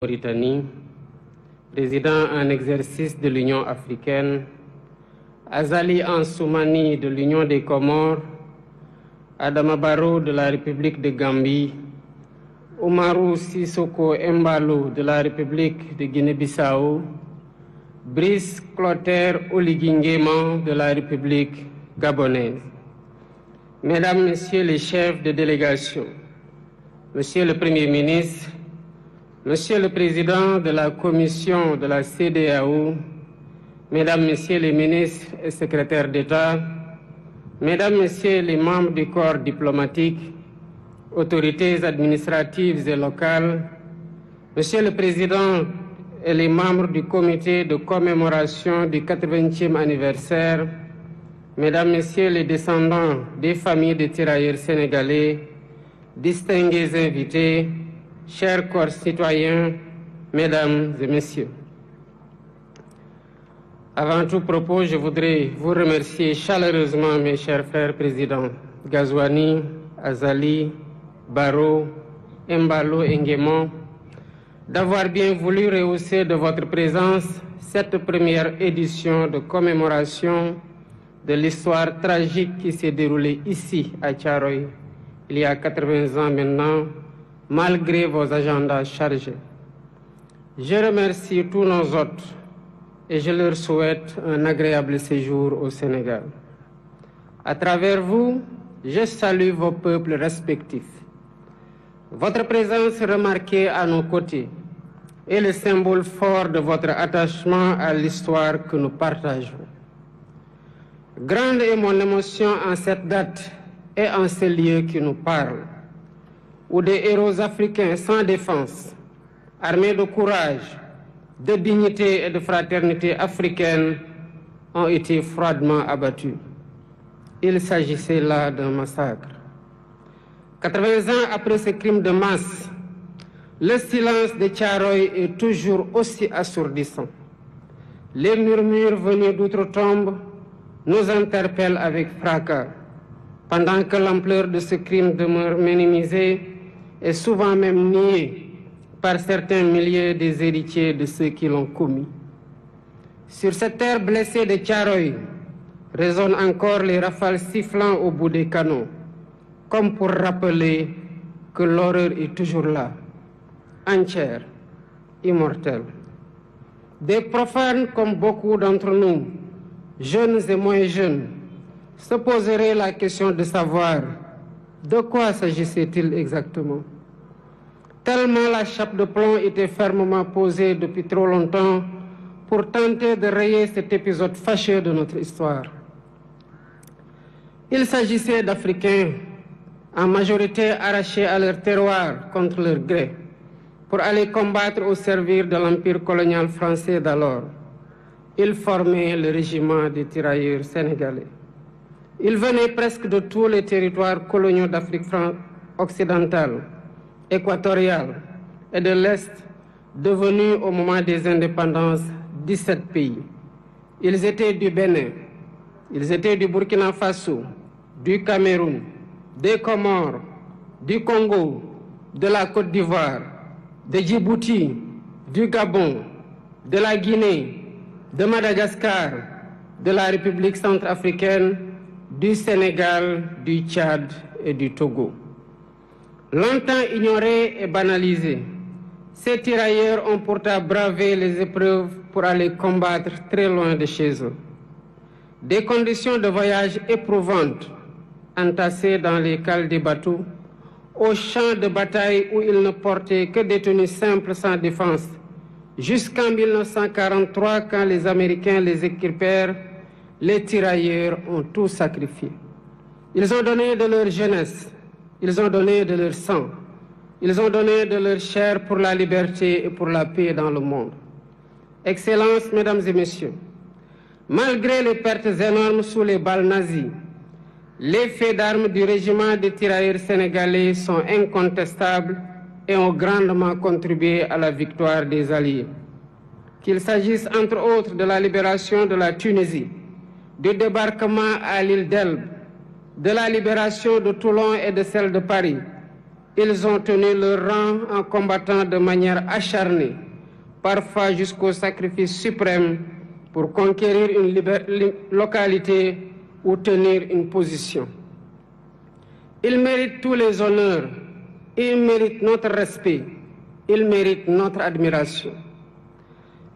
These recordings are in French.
Mauritanie, président en exercice de l'Union africaine, Azali Ansoumani de l'Union des Comores, Adama Barrow de la République de Gambie, Oumarou Sissoko Embalo de la République de Guinée-Bissau, Brice Clotaire Oligui Nguema de la République gabonaise. Mesdames, Messieurs les chefs de délégation, Monsieur le Premier ministre, Monsieur le Président de la Commission de la CEDEAO, Mesdames, Messieurs les ministres et secrétaires d'État, Mesdames, Messieurs les membres du corps diplomatique, autorités administratives et locales, Monsieur le Président et les membres du comité de commémoration du 80e anniversaire, Mesdames, Messieurs les descendants des familles de tirailleurs sénégalais, distingués invités, chers concitoyens, Mesdames et Messieurs. Avant tout propos, je voudrais vous remercier chaleureusement, mes chers frères présidents Ghazouani, Azali, Barrow, Embalo et Nguema, d'avoir bien voulu rehausser de votre présence cette première édition de commémoration de l'histoire tragique qui s'est déroulée ici à Thiaroye il y a 80 ans maintenant, malgré vos agendas chargés. Je remercie tous nos hôtes et je leur souhaite un agréable séjour au Sénégal. À travers vous, je salue vos peuples respectifs. Votre présence remarquée à nos côtés est le symbole fort de votre attachement à l'histoire que nous partageons. Grande est mon émotion en cette date et en ce lieu qui nous parle, où des héros africains sans défense, armés de courage, de dignité et de fraternité africaine, ont été froidement abattus. Il s'agissait là d'un massacre. 80 ans après ce crime de masse, le silence de Thiaroye est toujours aussi assourdissant. Les murmures venus d'outre-tombe nous interpellent avec fracas, pendant que l'ampleur de ce crime demeure minimisée et souvent même niée par certains milliers des héritiers de ceux qui l'ont commis. Sur cette terre blessée de Thiaroye résonnent encore les rafales sifflant au bout des canons, comme pour rappeler que l'horreur est toujours là, entière, immortelle. Des profanes comme beaucoup d'entre nous, jeunes et moins jeunes, se poseraient la question de savoir de quoi s'agissait-il exactement. Tellement la chape de plomb était fermement posée depuis trop longtemps pour tenter de rayer cet épisode fâcheux de notre histoire. Il s'agissait d'Africains, en majorité arrachés à leur terroir contre leur gré, pour aller combattre au service de l'empire colonial français d'alors. Ils formaient le régiment des tirailleurs sénégalais. Ils venaient presque de tous les territoires coloniaux d'Afrique occidentale, équatoriale et de l'Est, devenus au moment des indépendances 17 pays. Ils étaient du Bénin, ils étaient du Burkina Faso, du Cameroun, des Comores, du Congo, de la Côte d'Ivoire, de Djibouti, du Gabon, de la Guinée, de Madagascar, de la République centrafricaine, du Sénégal, du Tchad et du Togo. Longtemps ignorés et banalisés, ces tirailleurs ont pourtant bravé les épreuves pour aller combattre très loin de chez eux. Des conditions de voyage éprouvantes, entassés dans les cales des bateaux, aux champs de bataille où ils ne portaient que des tenues simples sans défense, jusqu'en 1943, quand les Américains les équipèrent, les tirailleurs ont tout sacrifié. Ils ont donné de leur jeunesse, ils ont donné de leur sang, ils ont donné de leur chair pour la liberté et pour la paix dans le monde. Excellences, Mesdames et Messieurs, malgré les pertes énormes sous les balles nazies, les faits d'armes du régiment des tirailleurs sénégalais sont incontestables et ont grandement contribué à la victoire des Alliés. Qu'il s'agisse entre autres de la libération de la Tunisie, du débarquement à l'île d'Elbe, de la libération de Toulon et de celle de Paris, Ils ont tenu leur rang en combattant de manière acharnée, parfois jusqu'au sacrifice suprême, pour conquérir une localité ou tenir une position. Ils méritent tous les honneurs, ils méritent notre respect, ils méritent notre admiration.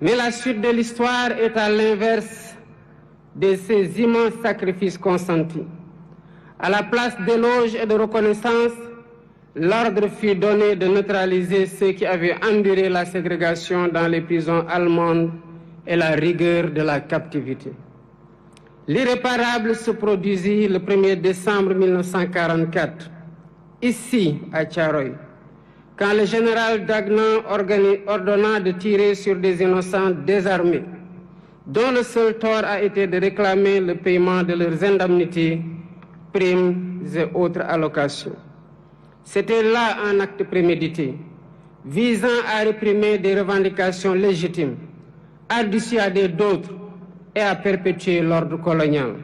Mais la suite de l'histoire est à l'inverse de ces immenses sacrifices consentis. À la place d'éloges et de reconnaissance, l'ordre fut donné de neutraliser ceux qui avaient enduré la ségrégation dans les prisons allemandes et la rigueur de la captivité. L'irréparable se produisit le 1er décembre 1944, ici à Thiaroye, quand le général Dagnan ordonna de tirer sur des innocents désarmés, dont le seul tort a été de réclamer le paiement de leurs indemnités, primes et autres allocations. C'était là un acte prémédité, visant à réprimer des revendications légitimes, à dissuader d'autres et à perpétuer l'ordre colonial.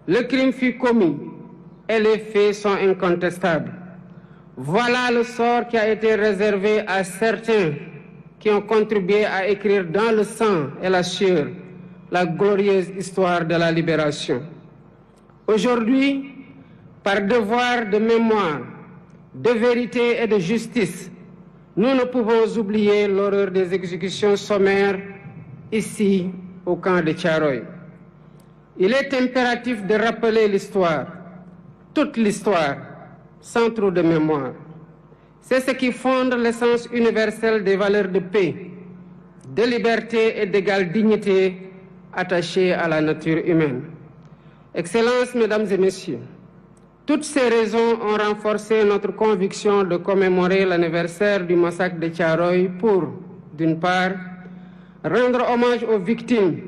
Le crime fut commis et les faits sont incontestables. Voilà le sort qui a été réservé à certains qui ont contribué à écrire dans le sang et la sueur la glorieuse histoire de la libération. Aujourd'hui, par devoir de mémoire, de vérité et de justice, nous ne pouvons oublier l'horreur des exécutions sommaires ici au camp de Thiaroye. Il est impératif de rappeler l'histoire, toute l'histoire, sans trop de mémoire. C'est ce qui fonde l'essence universelle des valeurs de paix, de liberté et d'égale dignité attachées à la nature humaine. Excellences, Mesdames et Messieurs, toutes ces raisons ont renforcé notre conviction de commémorer l'anniversaire du massacre de Thiaroye pour, d'une part, rendre hommage aux victimes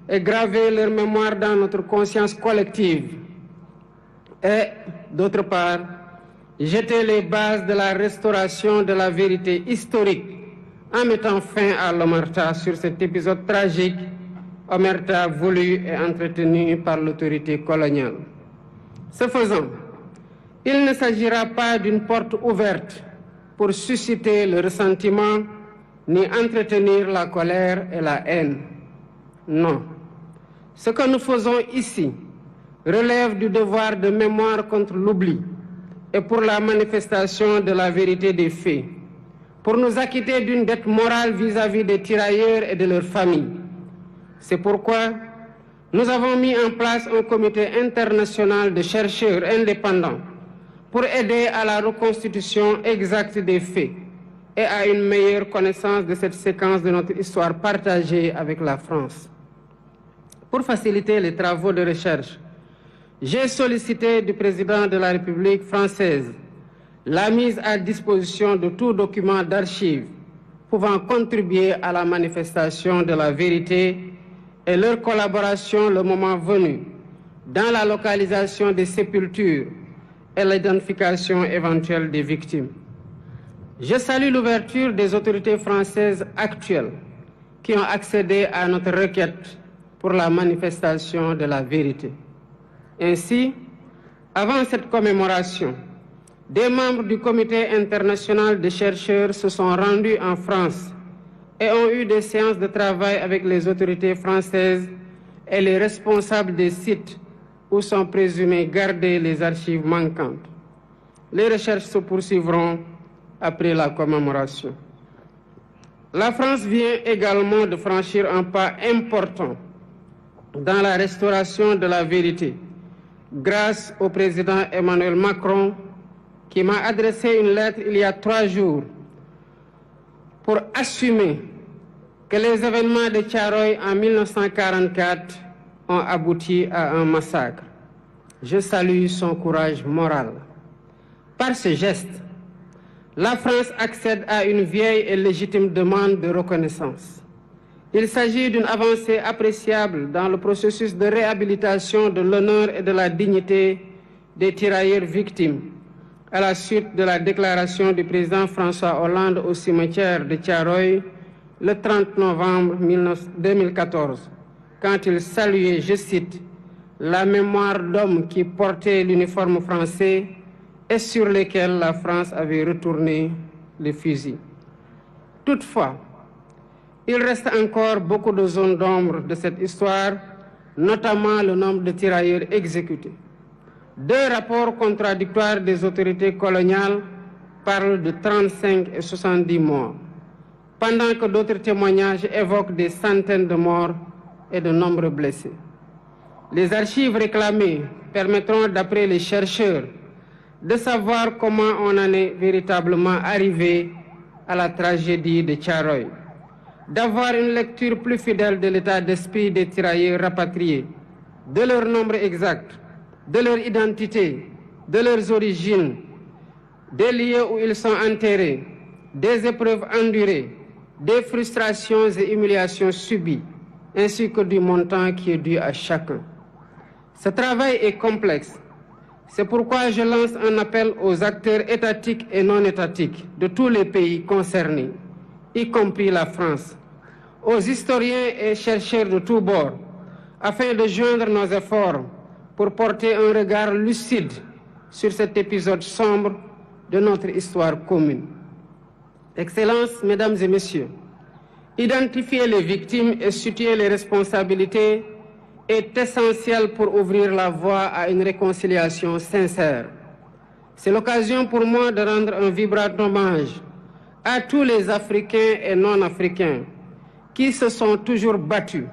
et graver leur mémoire dans notre conscience collective, et, d'autre part, jeter les bases de la restauration de la vérité historique en mettant fin à l'omerta sur cet épisode tragique, omerta voulu et entretenu par l'autorité coloniale. Ce faisant, il ne s'agira pas d'une porte ouverte pour susciter le ressentiment ni entretenir la colère et la haine. Non. Ce que nous faisons ici relève du devoir de mémoire contre l'oubli et pour la manifestation de la vérité des faits, pour nous acquitter d'une dette morale vis-à-vis des tirailleurs et de leurs familles. C'est pourquoi nous avons mis en place un comité international de chercheurs indépendants pour aider à la reconstitution exacte des faits et à une meilleure connaissance de cette séquence de notre histoire partagée avec la France. Pour faciliter les travaux de recherche, j'ai sollicité du président de la République française la mise à disposition de tout document d'archives pouvant contribuer à la manifestation de la vérité et leur collaboration le moment venu dans la localisation des sépultures et l'identification éventuelle des victimes. Je salue l'ouverture des autorités françaises actuelles qui ont accédé à notre requête pour la manifestation de la vérité. Ainsi, avant cette commémoration, des membres du Comité international de chercheurs se sont rendus en France et ont eu des séances de travail avec les autorités françaises et les responsables des sites où sont présumées gardées les archives manquantes. Les recherches se poursuivront après la commémoration. La France vient également de franchir un pas important dans la restauration de la vérité, grâce au président Emmanuel Macron, qui m'a adressé une lettre il y a 3 jours pour assumer que les événements de Thiaroye en 1944 ont abouti à un massacre. Je salue son courage moral. Par ce geste, la France accède à une vieille et légitime demande de reconnaissance. Il s'agit d'une avancée appréciable dans le processus de réhabilitation de l'honneur et de la dignité des tirailleurs victimes, à la suite de la déclaration du président François Hollande au cimetière de Thiaroye le 30 novembre 2014, quand il saluait, je cite, « la mémoire d'hommes qui portaient l'uniforme français et sur lesquels la France avait retourné les fusils. Toutefois, il reste encore beaucoup de zones d'ombre de cette histoire, notamment le nombre de tirailleurs exécutés. 2 rapports contradictoires des autorités coloniales parlent de 35 et 70 morts, pendant que d'autres témoignages évoquent des centaines de morts et de nombreux blessés. Les archives réclamées permettront, d'après les chercheurs, de savoir comment on en est véritablement arrivé à la tragédie de Thiaroye, d'avoir une lecture plus fidèle de l'état d'esprit des tirailleurs rapatriés, de leur nombre exact, de leur identité, de leurs origines, des lieux où ils sont enterrés, des épreuves endurées, des frustrations et humiliations subies, ainsi que du montant qui est dû à chacun. Ce travail est complexe. C'est pourquoi je lance un appel aux acteurs étatiques et non étatiques de tous les pays concernés, y compris la France, aux historiens et chercheurs de tous bords, afin de joindre nos efforts pour porter un regard lucide sur cet épisode sombre de notre histoire commune. Excellences, Mesdames et Messieurs, identifier les victimes et situer les responsabilités est essentiel pour ouvrir la voie à une réconciliation sincère. C'est l'occasion pour moi de rendre un vibrant hommage à tous les Africains et non-Africains qui se sont toujours battus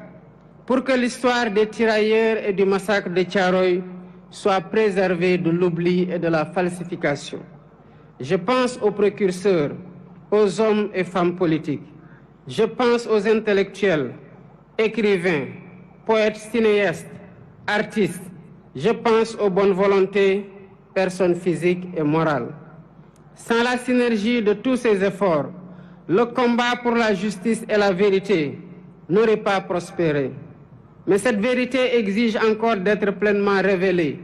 pour que l'histoire des tirailleurs et du massacre de Thiaroye soit préservée de l'oubli et de la falsification. Je pense aux précurseurs, aux hommes et femmes politiques. Je pense aux intellectuels, écrivains, poètes, cinéastes, artistes. Je pense aux bonnes volontés, personnes physiques et morales. Sans la synergie de tous ces efforts, le combat pour la justice et la vérité n'aurait pas prospéré. Mais cette vérité exige encore d'être pleinement révélée,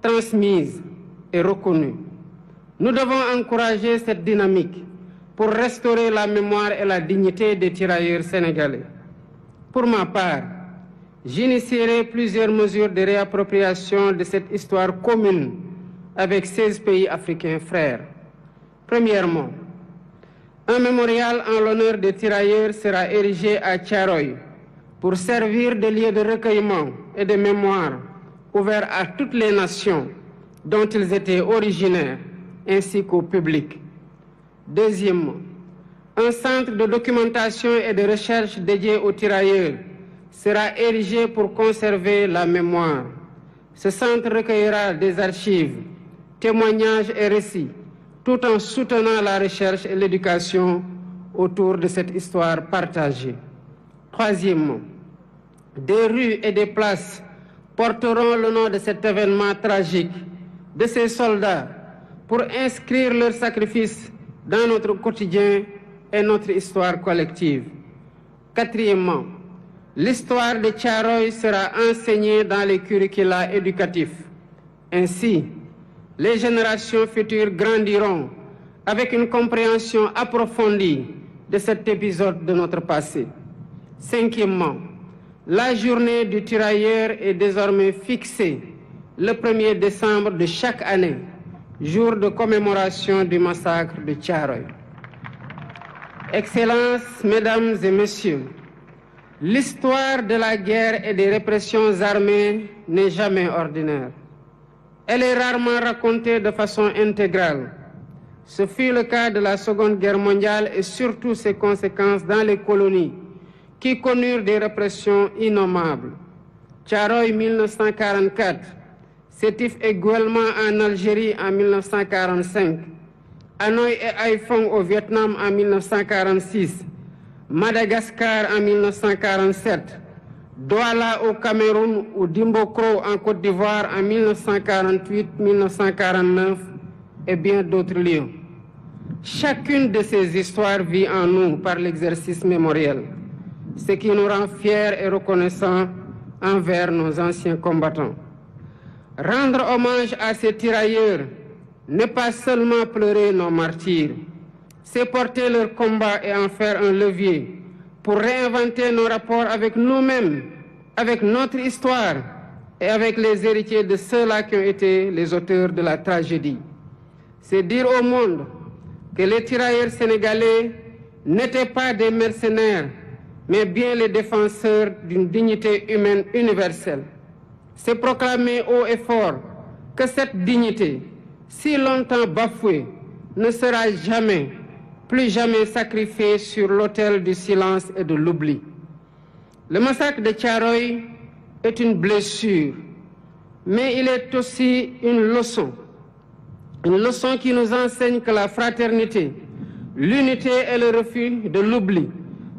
transmise et reconnue. Nous devons encourager cette dynamique pour restaurer la mémoire et la dignité des tirailleurs sénégalais. Pour ma part, j'initierai plusieurs mesures de réappropriation de cette histoire commune avec 16 pays africains frères. Premièrement, un mémorial en l'honneur des tirailleurs sera érigé à Thiaroye pour servir de lieu de recueillement et de mémoire ouvert à toutes les nations dont ils étaient originaires, ainsi qu'au public. Deuxièmement, un centre de documentation et de recherche dédié aux tirailleurs sera érigé pour conserver la mémoire. Ce centre recueillera des archives, témoignages et récits, tout en soutenant la recherche et l'éducation autour de cette histoire partagée. Troisièmement, des rues et des places porteront le nom de cet événement tragique, de ces soldats, pour inscrire leur sacrifice dans notre quotidien et notre histoire collective. Quatrièmement, l'histoire de Thiaroye sera enseignée dans les curricula éducatifs. Ainsi, les générations futures grandiront avec une compréhension approfondie de cet épisode de notre passé. Cinquièmement, la journée du tirailleur est désormais fixée le 1er décembre de chaque année, jour de commémoration du massacre de Thiaroye. Excellences, Mesdames et Messieurs, l'histoire de la guerre et des répressions armées n'est jamais ordinaire. Elle est rarement racontée de façon intégrale. Ce fut le cas de la Seconde Guerre mondiale et surtout ses conséquences dans les colonies qui connurent des répressions innommables. Thiaroye 1944, Sétif et Guelma en Algérie en 1945, Hanoï et Haiphong au Vietnam en 1946, Madagascar en 1947, Douala au Cameroun ou Dimbokro en Côte d'Ivoire en 1948-1949 et bien d'autres lieux. Chacune de ces histoires vit en nous par l'exercice mémoriel, ce qui nous rend fiers et reconnaissants envers nos anciens combattants. Rendre hommage à ces tirailleurs n'est pas seulement pleurer nos martyrs, c'est porter leur combat et en faire un levier pour réinventer nos rapports avec nous-mêmes, avec notre histoire et avec les héritiers de ceux-là qui ont été les auteurs de la tragédie. c'est dire au monde que les tirailleurs sénégalais n'étaient pas des mercenaires, mais bien les défenseurs d'une dignité humaine universelle. C'est proclamer haut et fort que cette dignité, si longtemps bafouée, ne sera jamais, plus jamais sacrifiée sur l'autel du silence et de l'oubli. Le massacre de Thiaroye est une blessure, mais il est aussi une leçon qui nous enseigne que la fraternité, l'unité et le refus de l'oubli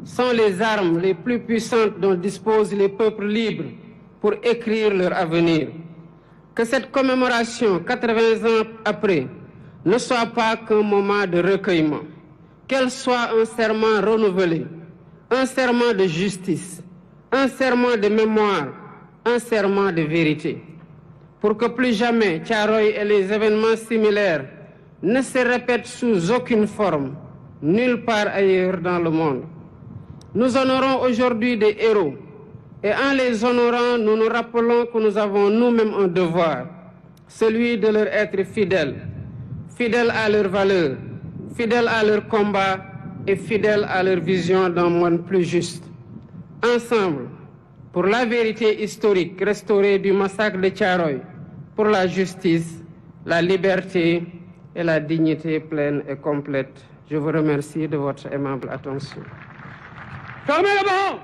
sont les armes les plus puissantes dont disposent les peuples libres pour écrire leur avenir. Que cette commémoration, 80 ans après, ne soit pas qu'un moment de recueillement, qu'elle soit un serment renouvelé, un serment de justice, un serment de mémoire, un serment de vérité. Pour que plus jamais Thiaroye et les événements similaires ne se répètent sous aucune forme, nulle part ailleurs dans le monde. Nous honorons aujourd'hui des héros, et en les honorant, nous nous rappelons que nous avons nous-mêmes un devoir, celui de leur être fidèles, fidèles à leurs valeurs, fidèles à leur combat et fidèles à leur vision d'un monde plus juste. Ensemble, pour la vérité historique restaurée du massacre de Thiaroye, pour la justice, la liberté et la dignité pleine et complète. Je vous remercie de votre aimable attention. Fermez la barre!